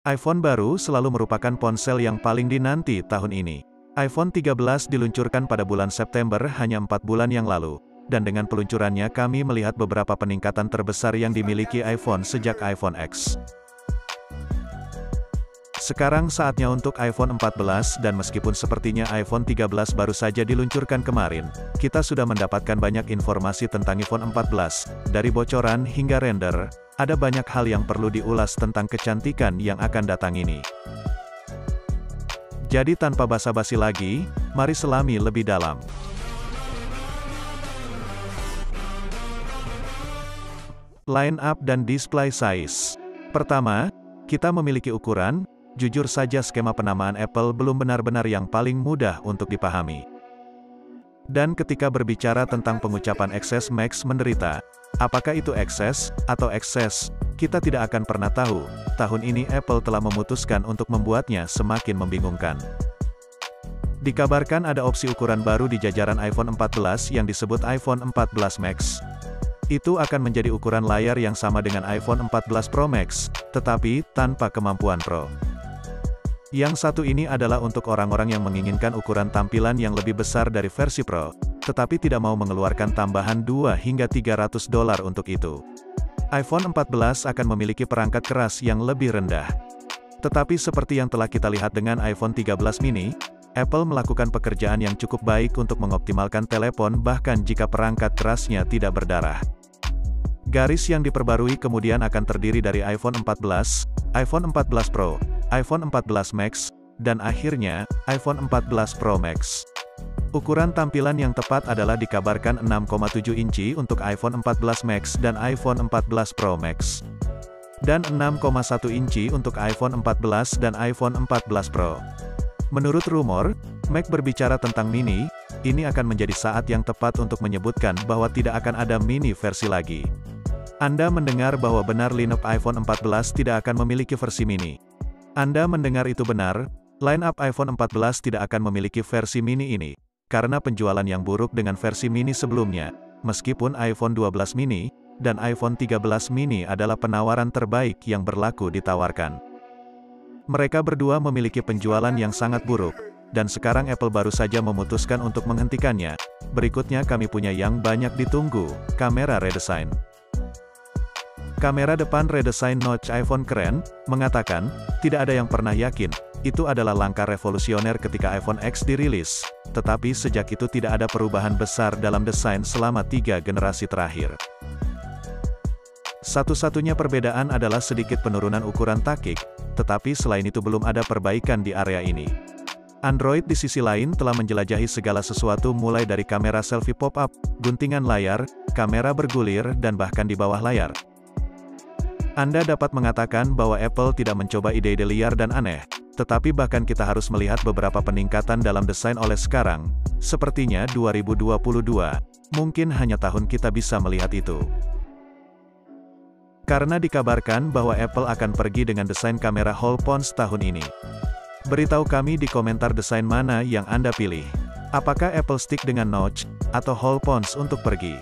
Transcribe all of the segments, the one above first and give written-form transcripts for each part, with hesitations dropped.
iPhone baru selalu merupakan ponsel yang paling dinanti tahun ini. iPhone 13 diluncurkan pada bulan September hanya 4 bulan yang lalu, dan dengan peluncurannya kami melihat beberapa peningkatan terbesar yang dimiliki iPhone sejak iPhone X. Sekarang saatnya untuk iPhone 14 dan meskipun sepertinya iPhone 13 baru saja diluncurkan kemarin, kita sudah mendapatkan banyak informasi tentang iPhone 14, dari bocoran hingga render, ada banyak hal yang perlu diulas tentang kecantikan yang akan datang ini. Jadi tanpa basa-basi lagi, mari selami lebih dalam. Line up dan display size. Pertama, kita memiliki ukuran. Jujur saja skema penamaan Apple belum benar-benar yang paling mudah untuk dipahami. Dan ketika berbicara tentang pengucapan XS Max menderita, apakah itu XS atau excess, kita tidak akan pernah tahu. Tahun ini Apple telah memutuskan untuk membuatnya semakin membingungkan. Dikabarkan ada opsi ukuran baru di jajaran iPhone 14 yang disebut iPhone 14 Max. Itu akan menjadi ukuran layar yang sama dengan iPhone 14 Pro Max, tetapi tanpa kemampuan Pro. Yang satu ini adalah untuk orang-orang yang menginginkan ukuran tampilan yang lebih besar dari versi Pro, tetapi tidak mau mengeluarkan tambahan $200 hingga $300 untuk itu. iPhone 14 akan memiliki perangkat keras yang lebih rendah. Tetapi seperti yang telah kita lihat dengan iPhone 13 mini, Apple melakukan pekerjaan yang cukup baik untuk mengoptimalkan telepon bahkan jika perangkat kerasnya tidak berdarah. Garis yang diperbarui kemudian akan terdiri dari iPhone 14, iPhone 14 Pro, iPhone 14 Max, dan akhirnya, iPhone 14 Pro Max. Ukuran tampilan yang tepat adalah dikabarkan 6,7 inci untuk iPhone 14 Max dan iPhone 14 Pro Max. Dan 6,1 inci untuk iPhone 14 dan iPhone 14 Pro. Menurut rumor, Mac berbicara tentang mini, ini akan menjadi saat yang tepat untuk menyebutkan bahwa tidak akan ada mini versi lagi. Anda mendengar bahwa benar lineup iPhone 14 tidak akan memiliki versi mini. Anda mendengar itu benar, lineup iPhone 14 tidak akan memiliki versi mini ini, karena penjualan yang buruk dengan versi mini sebelumnya, meskipun iPhone 12 mini, dan iPhone 13 mini adalah penawaran terbaik yang berlaku ditawarkan. Mereka berdua memiliki penjualan yang sangat buruk, dan sekarang Apple baru saja memutuskan untuk menghentikannya. Berikutnya kami punya yang banyak ditunggu, kamera redesign. Kamera depan redesign notch iPhone keren, mengatakan, tidak ada yang pernah yakin, itu adalah langkah revolusioner ketika iPhone X dirilis, tetapi sejak itu tidak ada perubahan besar dalam desain selama 3 generasi terakhir. Satu-satunya perbedaan adalah sedikit penurunan ukuran takik, tetapi selain itu belum ada perbaikan di area ini. Android di sisi lain telah menjelajahi segala sesuatu mulai dari kamera selfie pop-up, guntingan layar, kamera bergulir dan bahkan di bawah layar. Anda dapat mengatakan bahwa Apple tidak mencoba ide-ide liar dan aneh, tetapi bahkan kita harus melihat beberapa peningkatan dalam desain oleh sekarang, sepertinya 2022, mungkin hanya tahun kita bisa melihat itu. Karena dikabarkan bahwa Apple akan pergi dengan desain kamera Hole Pons tahun ini. Beritahu kami di komentar desain mana yang Anda pilih. Apakah Apple stick dengan notch, atau Hole Pons untuk pergi?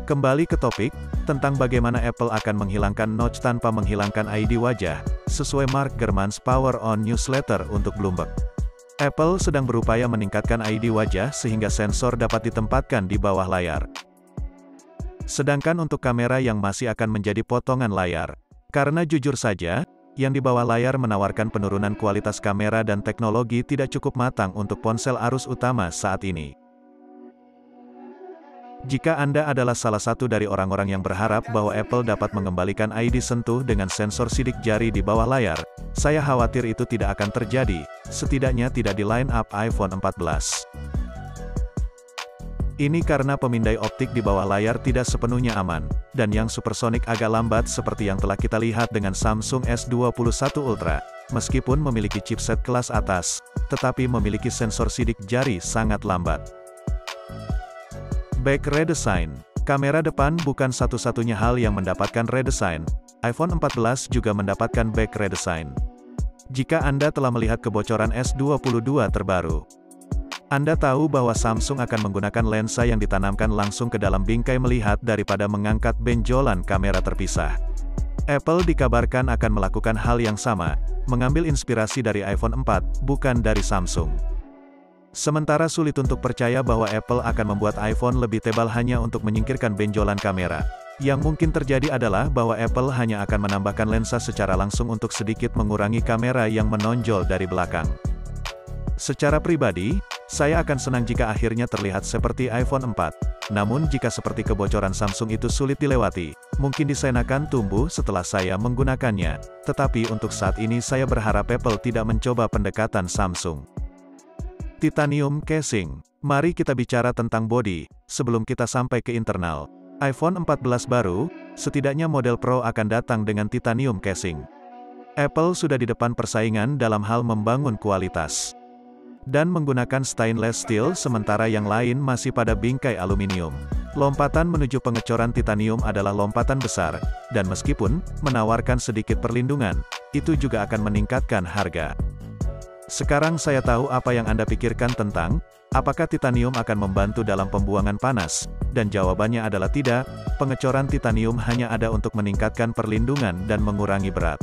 Kembali ke topik, tentang bagaimana Apple akan menghilangkan notch tanpa menghilangkan ID wajah, sesuai Mark Gurman's Power On newsletter untuk Bloomberg. Apple sedang berupaya meningkatkan ID wajah sehingga sensor dapat ditempatkan di bawah layar. Sedangkan untuk kamera yang masih akan menjadi potongan layar. Karena jujur saja, yang di bawah layar menawarkan penurunan kualitas kamera dan teknologi tidak cukup matang untuk ponsel arus utama saat ini. Jika Anda adalah salah satu dari orang-orang yang berharap bahwa Apple dapat mengembalikan ID sentuh dengan sensor sidik jari di bawah layar, saya khawatir itu tidak akan terjadi, setidaknya tidak di line-up iPhone 14. Ini karena pemindai optik di bawah layar tidak sepenuhnya aman, dan yang supersonik agak lambat seperti yang telah kita lihat dengan Samsung S21 Ultra, meskipun memiliki chipset kelas atas, tetapi memiliki sensor sidik jari sangat lambat. Back redesign. Kamera depan bukan satu-satunya hal yang mendapatkan redesign. iPhone 14 juga mendapatkan back redesign. Jika Anda telah melihat kebocoran S22 terbaru, Anda tahu bahwa Samsung akan menggunakan lensa yang ditanamkan langsung ke dalam bingkai melihat daripada mengangkat benjolan kamera terpisah. Apple dikabarkan akan melakukan hal yang sama, mengambil inspirasi dari iPhone 4, bukan dari Samsung. Sementara sulit untuk percaya bahwa Apple akan membuat iPhone lebih tebal hanya untuk menyingkirkan benjolan kamera. Yang mungkin terjadi adalah bahwa Apple hanya akan menambahkan lensa secara langsung untuk sedikit mengurangi kamera yang menonjol dari belakang. Secara pribadi, saya akan senang jika akhirnya terlihat seperti iPhone 4. Namun jika seperti kebocoran Samsung itu sulit dilewati, mungkin desain akan tumbuh setelah saya menggunakannya. Tetapi untuk saat ini saya berharap Apple tidak mencoba pendekatan Samsung. Titanium casing. Mari kita bicara tentang bodi, sebelum kita sampai ke internal. iPhone 14 baru, setidaknya model Pro akan datang dengan titanium casing. Apple sudah di depan persaingan dalam hal membangun kualitas dan menggunakan stainless steel sementara yang lain masih pada bingkai aluminium. Lompatan menuju pengecoran titanium adalah lompatan besar, dan meskipun menawarkan sedikit perlindungan, itu juga akan meningkatkan harga. Sekarang saya tahu apa yang Anda pikirkan tentang, apakah titanium akan membantu dalam pembuangan panas, dan jawabannya adalah tidak, pengecoran titanium hanya ada untuk meningkatkan perlindungan dan mengurangi berat.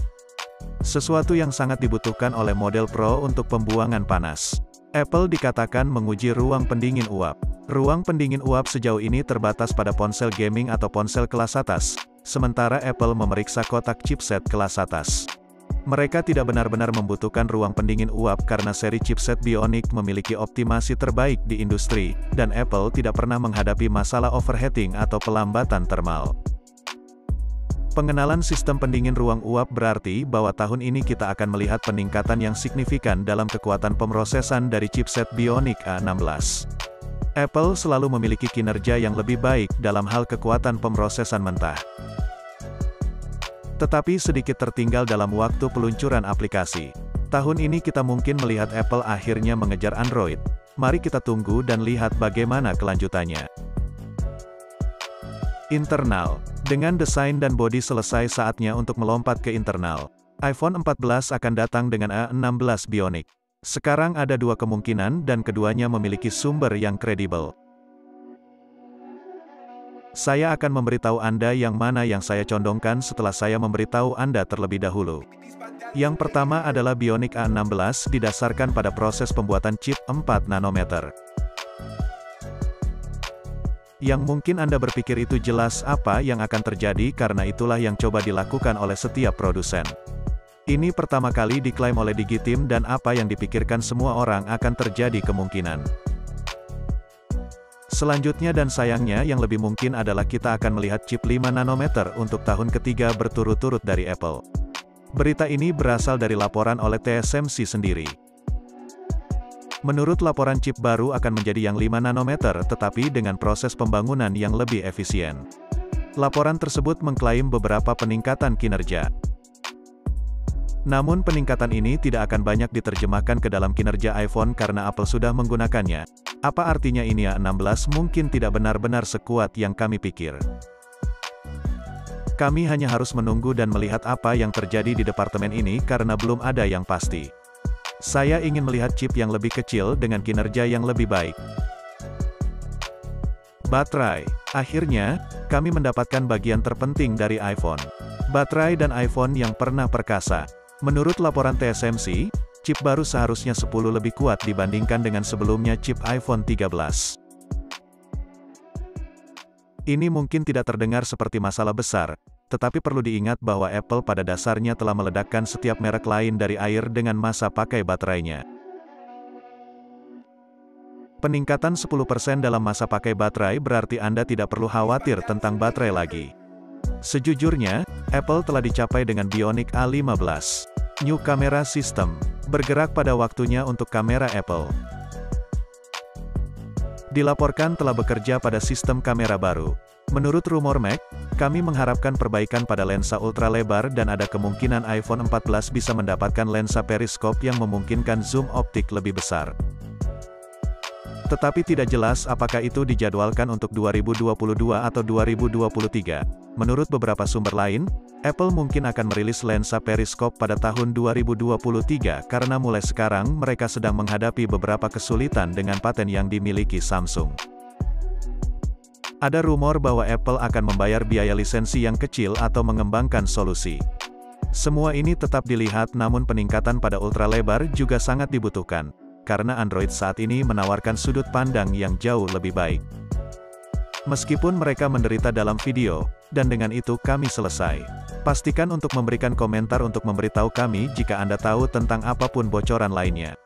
Sesuatu yang sangat dibutuhkan oleh model Pro untuk pembuangan panas. Apple dikatakan menguji ruang pendingin uap. Ruang pendingin uap sejauh ini terbatas pada ponsel gaming atau ponsel kelas atas, sementara Apple memeriksa kotak chipset kelas atas. Mereka tidak benar-benar membutuhkan ruang pendingin uap karena seri chipset Bionic memiliki optimasi terbaik di industri, dan Apple tidak pernah menghadapi masalah overheating atau pelambatan termal. Pengenalan sistem pendingin ruang uap berarti bahwa tahun ini kita akan melihat peningkatan yang signifikan dalam kekuatan pemrosesan dari chipset Bionic A16. Apple selalu memiliki kinerja yang lebih baik dalam hal kekuatan pemrosesan mentah, tetapi sedikit tertinggal dalam waktu peluncuran aplikasi. Tahun ini kita mungkin melihat Apple akhirnya mengejar Android. Mari kita tunggu dan lihat bagaimana kelanjutannya. Internal. Dengan desain dan bodi selesai, saatnya untuk melompat ke internal. iPhone 14 akan datang dengan A16 Bionic. Sekarang ada dua kemungkinan dan keduanya memiliki sumber yang kredibel. Saya akan memberitahu Anda yang mana yang saya condongkan setelah saya memberitahu Anda terlebih dahulu. Yang pertama adalah Bionic A16 didasarkan pada proses pembuatan chip 4 nanometer. Yang mungkin Anda berpikir itu jelas apa yang akan terjadi karena itulah yang coba dilakukan oleh setiap produsen. Ini pertama kali diklaim oleh Digiteam dan apa yang dipikirkan semua orang akan terjadi kemungkinan. Selanjutnya dan sayangnya yang lebih mungkin adalah kita akan melihat chip 5 nanometer untuk tahun ketiga berturut-turut dari Apple. Berita ini berasal dari laporan oleh TSMC sendiri. Menurut laporan chip baru akan menjadi yang 5 nanometer tetapi dengan proses pembangunan yang lebih efisien. Laporan tersebut mengklaim beberapa peningkatan kinerja. Namun peningkatan ini tidak akan banyak diterjemahkan ke dalam kinerja iPhone karena Apple sudah menggunakannya. Apa artinya ini A16 mungkin tidak benar-benar sekuat yang kami pikir. Kami hanya harus menunggu dan melihat apa yang terjadi di departemen ini karena belum ada yang pasti. Saya ingin melihat chip yang lebih kecil dengan kinerja yang lebih baik. Baterai. Akhirnya, kami mendapatkan bagian terpenting dari iPhone. Baterai dan iPhone yang pernah perkasa. Menurut laporan TSMC, chip baru seharusnya 10 lebih kuat dibandingkan dengan sebelumnya chip iPhone 13. Ini mungkin tidak terdengar seperti masalah besar, tetapi perlu diingat bahwa Apple pada dasarnya telah meledakkan setiap merek lain dari air dengan masa pakai baterainya. Peningkatan 10% dalam masa pakai baterai berarti Anda tidak perlu khawatir tentang baterai lagi. Sejujurnya, Apple telah dicapai dengan Bionic A15. New Camera System. Bergerak pada waktunya untuk kamera Apple. Dilaporkan telah bekerja pada sistem kamera baru. Menurut rumor Mac, kami mengharapkan perbaikan pada lensa ultra lebar dan ada kemungkinan iPhone 14 bisa mendapatkan lensa periskop yang memungkinkan zoom optik lebih besar. Tetapi tidak jelas apakah itu dijadwalkan untuk 2022 atau 2023. Menurut beberapa sumber lain, Apple mungkin akan merilis lensa periskop pada tahun 2023 karena mulai sekarang mereka sedang menghadapi beberapa kesulitan dengan paten yang dimiliki Samsung. Ada rumor bahwa Apple akan membayar biaya lisensi yang kecil atau mengembangkan solusi. Semua ini tetap dilihat, namun peningkatan pada ultra lebar juga sangat dibutuhkan, karena Android saat ini menawarkan sudut pandang yang jauh lebih baik. Meskipun mereka menderita dalam video, dan dengan itu kami selesai. Pastikan untuk memberikan komentar untuk memberitahu kami jika Anda tahu tentang apapun bocoran lainnya.